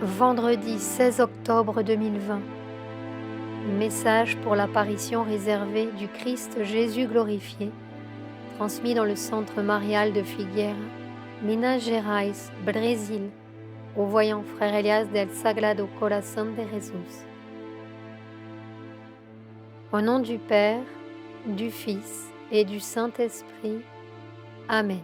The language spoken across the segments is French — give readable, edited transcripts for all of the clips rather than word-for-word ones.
Vendredi 16 octobre 2020. Message pour l'apparition réservée du Christ Jésus glorifié, transmis dans le centre marial de Figueira, Minas Gerais, Brésil, au voyant frère Elias del Sagrado Corazón de Jesús. Au nom du Père, du Fils et du Saint-Esprit. Amen.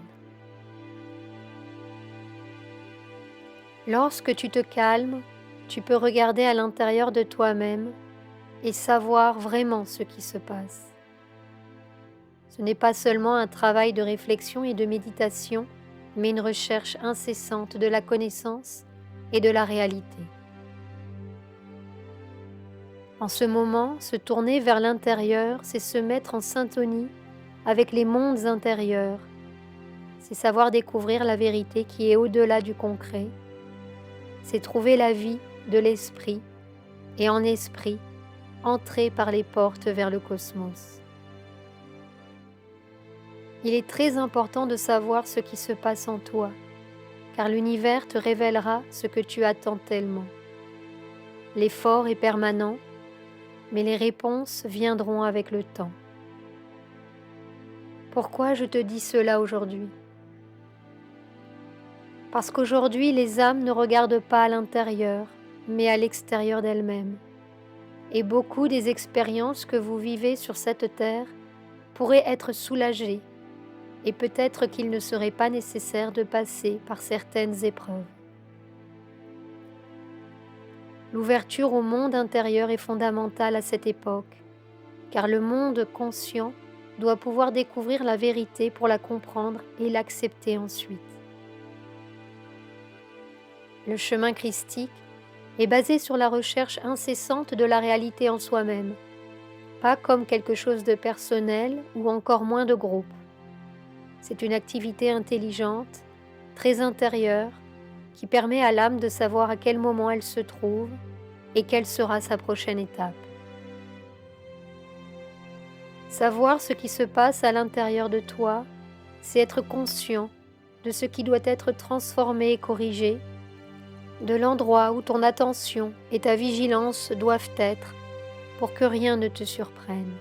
Lorsque tu te calmes, tu peux regarder à l'intérieur de toi-même et savoir vraiment ce qui se passe. Ce n'est pas seulement un travail de réflexion et de méditation, mais une recherche incessante de la connaissance et de la réalité. En ce moment, se tourner vers l'intérieur, c'est se mettre en syntonie avec les mondes intérieurs. C'est savoir découvrir la vérité qui est au-delà du concret. C'est trouver la vie de l'esprit et en esprit, entrer par les portes vers le cosmos. Il est très important de savoir ce qui se passe en toi, car l'univers te révélera ce que tu attends tellement. L'effort est permanent, mais les réponses viendront avec le temps. Pourquoi je te dis cela aujourd'hui ? Parce qu'aujourd'hui, les âmes ne regardent pas à l'intérieur, mais à l'extérieur d'elles-mêmes. Et beaucoup des expériences que vous vivez sur cette terre pourraient être soulagées, et peut-être qu'il ne serait pas nécessaire de passer par certaines épreuves. L'ouverture au monde intérieur est fondamentale à cette époque, car le monde conscient doit pouvoir découvrir la vérité pour la comprendre et l'accepter ensuite. Le chemin christique est basé sur la recherche incessante de la réalité en soi-même, pas comme quelque chose de personnel ou encore moins de groupe. C'est une activité intelligente, très intérieure, qui permet à l'âme de savoir à quel moment elle se trouve et quelle sera sa prochaine étape. Savoir ce qui se passe à l'intérieur de toi, c'est être conscient de ce qui doit être transformé et corrigé, de l'endroit où ton attention et ta vigilance doivent être pour que rien ne te surprenne.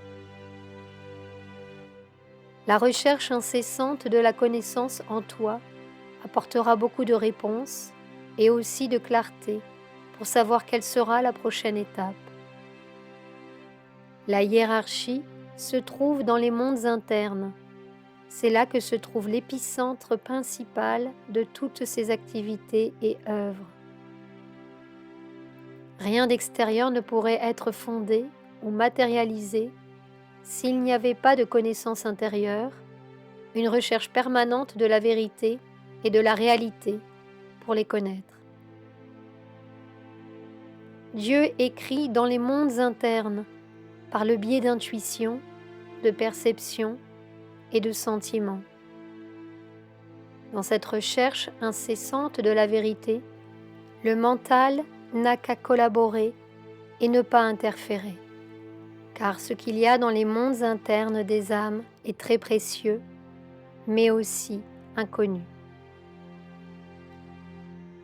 La recherche incessante de la connaissance en toi apportera beaucoup de réponses et aussi de clarté pour savoir quelle sera la prochaine étape. La hiérarchie se trouve dans les mondes internes. C'est là que se trouve l'épicentre principal de toutes ces activités et œuvres. Rien d'extérieur ne pourrait être fondé ou matérialisé s'il n'y avait pas de connaissance intérieure, une recherche permanente de la vérité et de la réalité pour les connaître. Dieu écrit dans les mondes internes par le biais d'intuition, de perception et de sentiments. Dans cette recherche incessante de la vérité, le mental n'a qu'à collaborer et ne pas interférer, car ce qu'il y a dans les mondes internes des âmes est très précieux, mais aussi inconnu.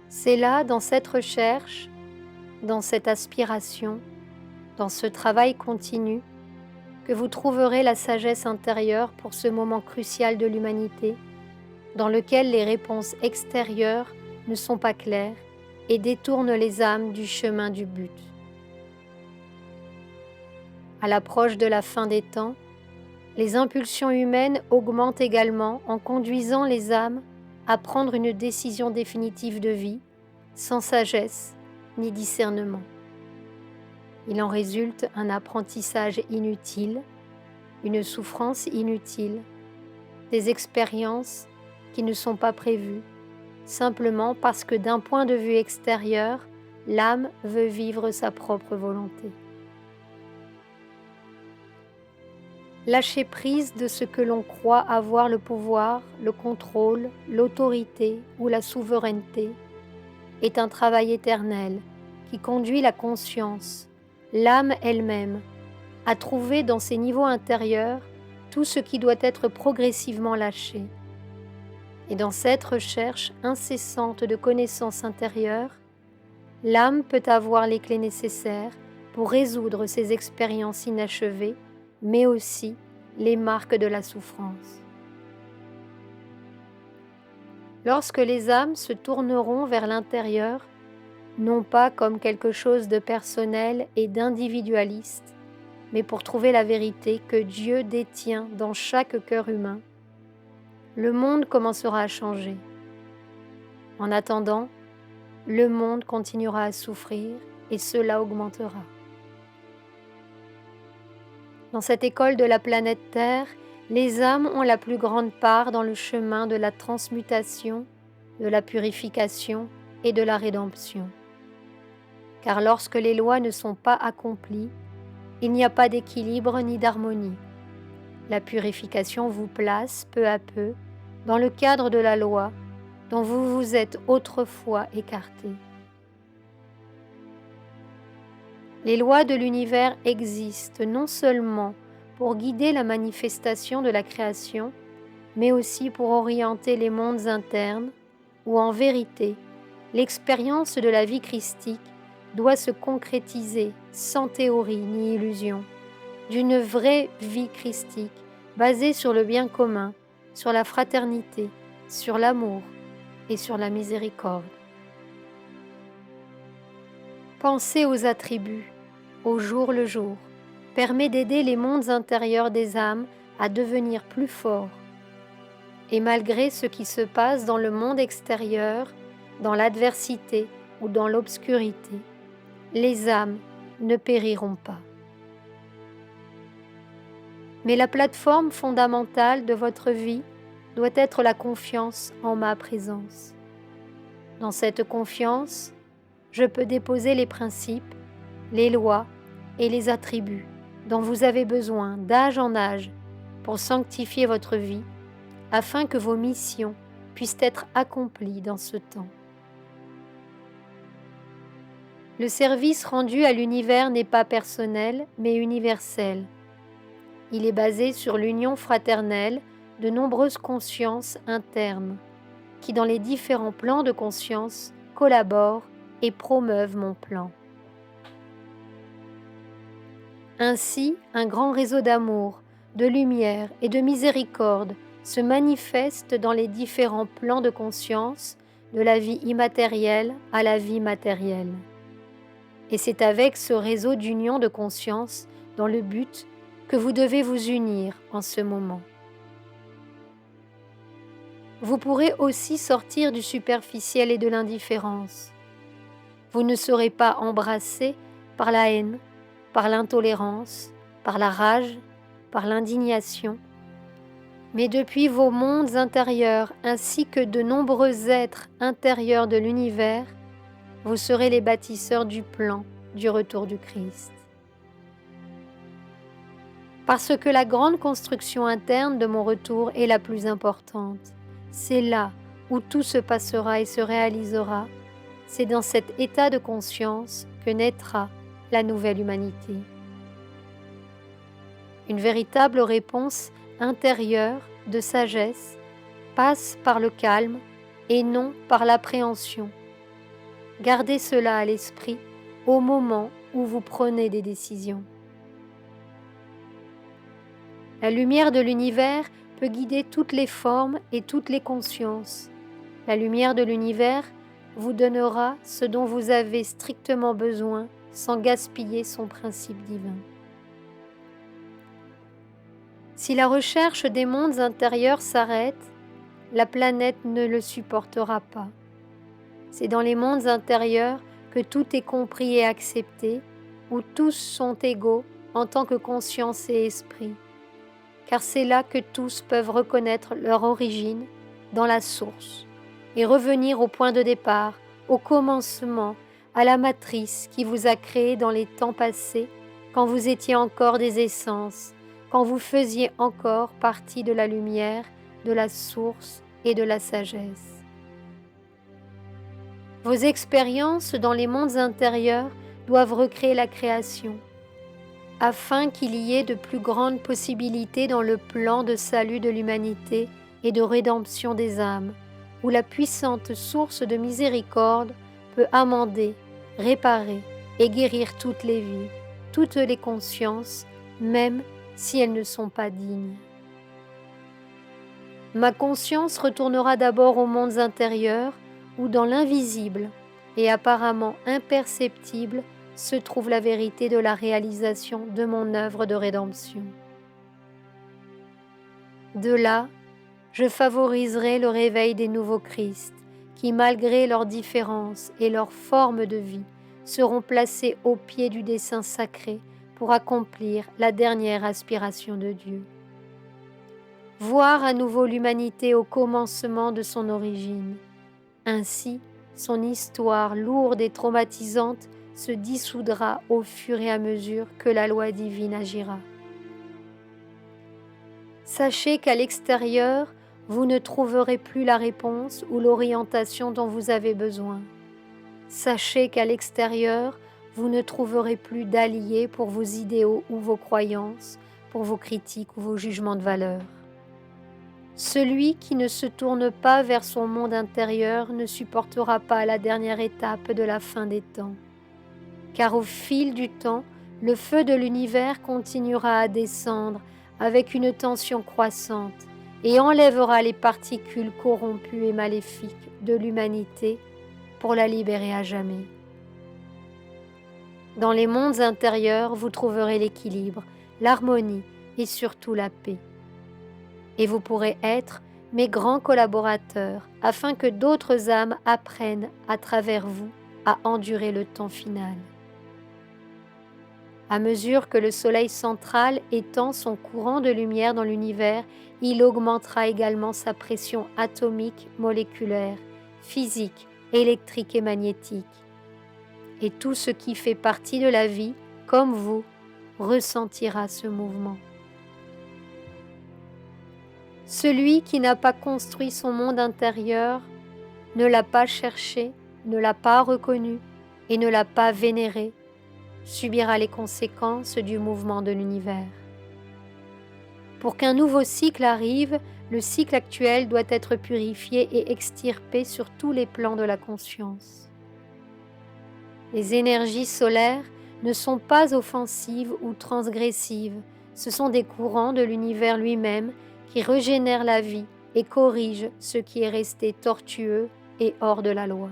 C'est là, dans cette recherche, dans cette aspiration, dans ce travail continu, que vous trouverez la sagesse intérieure pour ce moment crucial de l'humanité, dans lequel les réponses extérieures ne sont pas claires et détournent les âmes du chemin du but. À l'approche de la fin des temps, les impulsions humaines augmentent également en conduisant les âmes à prendre une décision définitive de vie, sans sagesse ni discernement. Il en résulte un apprentissage inutile, une souffrance inutile, des expériences qui ne sont pas prévues, simplement parce que d'un point de vue extérieur, l'âme veut vivre sa propre volonté. Lâcher prise de ce que l'on croit avoir le pouvoir, le contrôle, l'autorité ou la souveraineté est un travail éternel qui conduit la conscience, l'âme elle-même, à trouver dans ses niveaux intérieurs tout ce qui doit être progressivement lâché. Et dans cette recherche incessante de connaissance intérieure, l'âme peut avoir les clés nécessaires pour résoudre ces expériences inachevées, mais aussi les marques de la souffrance. Lorsque les âmes se tourneront vers l'intérieur, non pas comme quelque chose de personnel et d'individualiste, mais pour trouver la vérité que Dieu détient dans chaque cœur humain, le monde commencera à changer. En attendant, le monde continuera à souffrir et cela augmentera. Dans cette école de la planète Terre, les âmes ont la plus grande part dans le chemin de la transmutation, de la purification et de la rédemption. Car lorsque les lois ne sont pas accomplies, il n'y a pas d'équilibre ni d'harmonie. La purification vous place peu à peu dans le cadre de la loi dont vous vous êtes autrefois écarté. Les lois de l'univers existent non seulement pour guider la manifestation de la création, mais aussi pour orienter les mondes internes où, en vérité, l'expérience de la vie christique doit se concrétiser sans théorie ni illusion, d'une vraie vie christique basée sur le bien commun, sur la fraternité, sur l'amour et sur la miséricorde. Penser aux attributs, au jour le jour, permet d'aider les mondes intérieurs des âmes à devenir plus forts. Et malgré ce qui se passe dans le monde extérieur, dans l'adversité ou dans l'obscurité, les âmes ne périront pas. Mais la plateforme fondamentale de votre vie doit être la confiance en ma présence. Dans cette confiance, je peux déposer les principes, les lois et les attributs dont vous avez besoin d'âge en âge pour sanctifier votre vie, afin que vos missions puissent être accomplies dans ce temps. Le service rendu à l'univers n'est pas personnel, mais universel. Il est basé sur l'union fraternelle de nombreuses consciences internes, qui dans les différents plans de conscience collaborent et promeuvent mon plan. Ainsi, un grand réseau d'amour, de lumière et de miséricorde se manifeste dans les différents plans de conscience, de la vie immatérielle à la vie matérielle. Et c'est avec ce réseau d'union de conscience, dans le but, que vous devez vous unir en ce moment. Vous pourrez aussi sortir du superficiel et de l'indifférence. Vous ne serez pas embrassé par la haine, par l'intolérance, par la rage, par l'indignation, mais depuis vos mondes intérieurs ainsi que de nombreux êtres intérieurs de l'univers, vous serez les bâtisseurs du plan du retour du Christ. Parce que la grande construction interne de mon retour est la plus importante. C'est là où tout se passera et se réalisera. C'est dans cet état de conscience que naîtra la nouvelle humanité. Une véritable réponse intérieure de sagesse passe par le calme et non par l'appréhension. Gardez cela à l'esprit au moment où vous prenez des décisions. La lumière de l'univers peut guider toutes les formes et toutes les consciences. La lumière de l'univers vous donnera ce dont vous avez strictement besoin sans gaspiller son principe divin. Si la recherche des mondes intérieurs s'arrête, la planète ne le supportera pas. C'est dans les mondes intérieurs que tout est compris et accepté, où tous sont égaux en tant que conscience et esprit, car c'est là que tous peuvent reconnaître leur origine dans la source et revenir au point de départ, au commencement, à la matrice qui vous a créé dans les temps passés, quand vous étiez encore des essences, quand vous faisiez encore partie de la lumière, de la source et de la sagesse. Vos expériences dans les mondes intérieurs doivent recréer la création, afin qu'il y ait de plus grandes possibilités dans le plan de salut de l'humanité et de rédemption des âmes, où la puissante source de miséricorde peut amender, réparer et guérir toutes les vies, toutes les consciences, même si elles ne sont pas dignes. Ma conscience retournera d'abord aux mondes intérieurs où dans l'invisible et apparemment imperceptible se trouve la vérité de la réalisation de mon œuvre de rédemption. De là, je favoriserai le réveil des nouveaux Christ qui, malgré leurs différences et leurs formes de vie, seront placés au pied du dessein sacré pour accomplir la dernière aspiration de Dieu. Voir à nouveau l'humanité au commencement de son origine. Ainsi, son histoire lourde et traumatisante se dissoudra au fur et à mesure que la loi divine agira. Sachez qu'à l'extérieur, vous ne trouverez plus la réponse ou l'orientation dont vous avez besoin. Sachez qu'à l'extérieur, vous ne trouverez plus d'alliés pour vos idéaux ou vos croyances, pour vos critiques ou vos jugements de valeur. Celui qui ne se tourne pas vers son monde intérieur ne supportera pas la dernière étape de la fin des temps. Car au fil du temps, le feu de l'univers continuera à descendre avec une tension croissante et enlèvera les particules corrompues et maléfiques de l'humanité pour la libérer à jamais. Dans les mondes intérieurs, vous trouverez l'équilibre, l'harmonie et surtout la paix. Et vous pourrez être mes grands collaborateurs afin que d'autres âmes apprennent à travers vous à endurer le temps final. À mesure que le soleil central étend son courant de lumière dans l'univers, il augmentera également sa pression atomique, moléculaire, physique, électrique et magnétique. Et tout ce qui fait partie de la vie, comme vous, ressentira ce mouvement. Celui qui n'a pas construit son monde intérieur, ne l'a pas cherché, ne l'a pas reconnu et ne l'a pas vénéré, subira les conséquences du mouvement de l'univers. Pour qu'un nouveau cycle arrive, le cycle actuel doit être purifié et extirpé sur tous les plans de la conscience. Les énergies solaires ne sont pas offensives ou transgressives, ce sont des courants de l'univers lui-même qui régénèrent la vie et corrigent ce qui est resté tortueux et hors de la loi.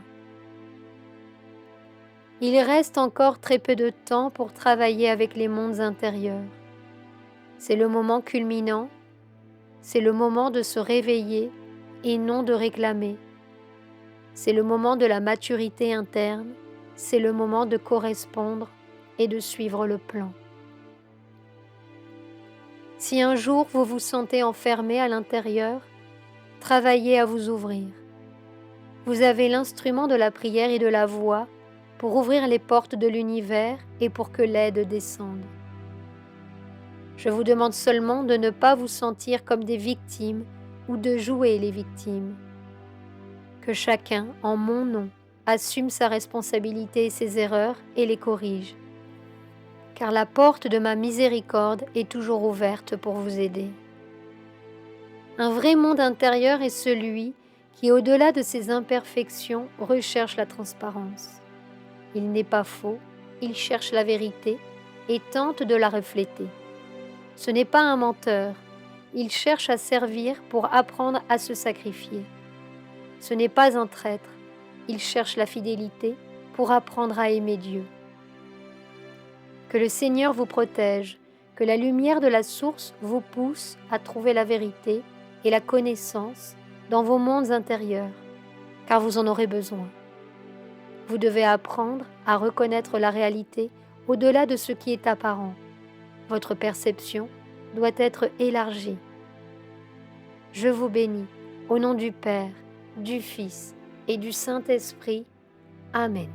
Il reste encore très peu de temps pour travailler avec les mondes intérieurs. C'est le moment culminant, c'est le moment de se réveiller et non de réclamer. C'est le moment de la maturité interne, c'est le moment de correspondre et de suivre le plan. Si un jour vous vous sentez enfermé à l'intérieur, travaillez à vous ouvrir. Vous avez l'instrument de la prière et de la voix pour ouvrir les portes de l'univers et pour que l'aide descende. Je vous demande seulement de ne pas vous sentir comme des victimes ou de jouer les victimes. Que chacun, en mon nom, assume sa responsabilité et ses erreurs et les corrige. Car la porte de ma miséricorde est toujours ouverte pour vous aider. Un vrai monde intérieur est celui qui, au-delà de ses imperfections, recherche la transparence. Il n'est pas faux, il cherche la vérité et tente de la refléter. Ce n'est pas un menteur, il cherche à servir pour apprendre à se sacrifier. Ce n'est pas un traître, il cherche la fidélité pour apprendre à aimer Dieu. Que le Seigneur vous protège, que la lumière de la source vous pousse à trouver la vérité et la connaissance dans vos mondes intérieurs, car vous en aurez besoin. Vous devez apprendre à reconnaître la réalité au-delà de ce qui est apparent. Votre perception doit être élargie. Je vous bénis, au nom du Père, du Fils et du Saint-Esprit. Amen.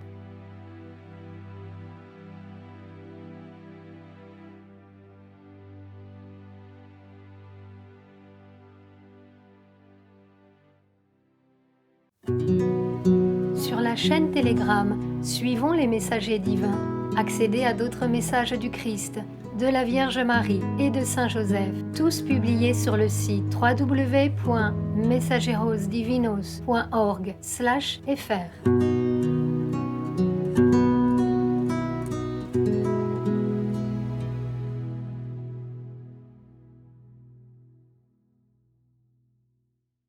Sur la chaîne Telegram, suivons les messagers divins. Accédez à d'autres messages du Christ, de la Vierge Marie et de Saint Joseph, tous publiés sur le site www.mensagerosdivinos.org/fr.